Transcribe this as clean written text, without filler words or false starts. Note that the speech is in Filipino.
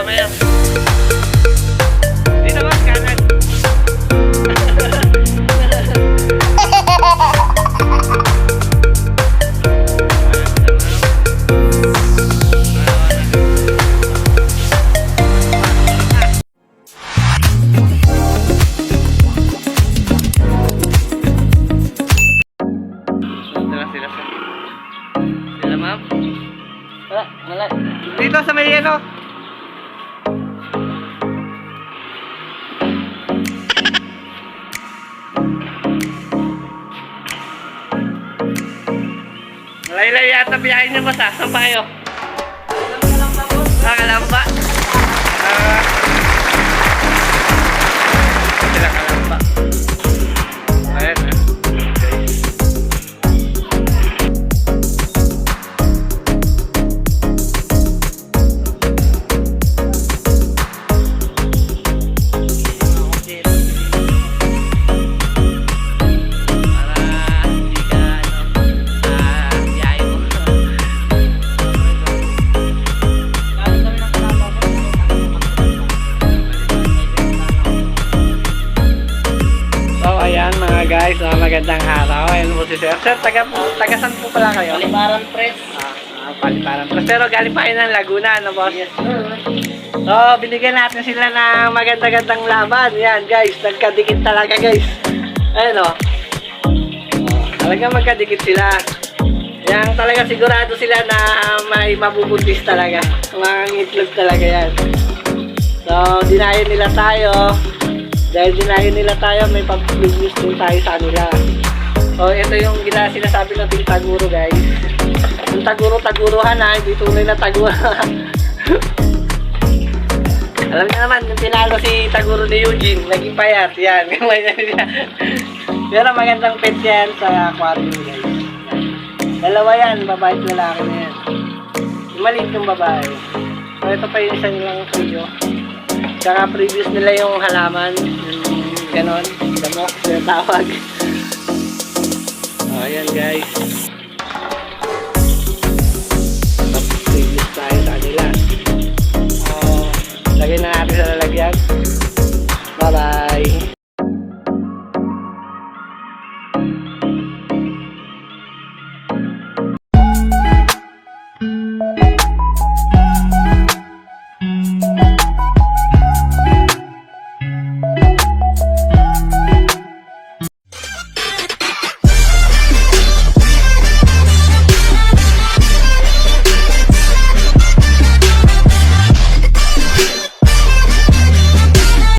kayo. Dito ba? Kanan. Sila ma'am? Wala. Dito sa may ano? Laylay yata biyahin niyo boss ha? Saan pa kayo? Kalamba. Sila Kalamba. Ayan ha. Guys, magandang araw. Ayun po si Sir. Sir, taga saan po pala kayo? Paliparan Press. Paliparan Press. Pero galing pa kayo ng Laguna, no boss? Yes, sir. So, binigyan natin sila ng maganda-gandang laban. Yan, guys. Nagkadikit talaga, guys. Ayun, o. Talagang magkadikit sila. Yan, talaga sigurado sila na may mabubuntis talaga. Mga itlog talaga yan. So, dinayan nila tayo. Dahil dinayo nila tayo, may pag-reviews din tayo sa kanila. So, ito yung sinasabi natin taguro, guys. Yung taguro-taguruhan ha, hindi tunay na taguruhan. Alam niyo naman, yung pinalo si taguro ni Eugene, naging payat. Yan, pero magandang pet yan sa aquarium, guys. Dalawa yan, babae at lalaki na yan. Yung maliit yung babae. So, ito pa yung isa nilang video. Saka previous nila yung halaman, ganon, damok, yung tawag. Ayan guys. Tapos previous tayo sa kanila. Lagay na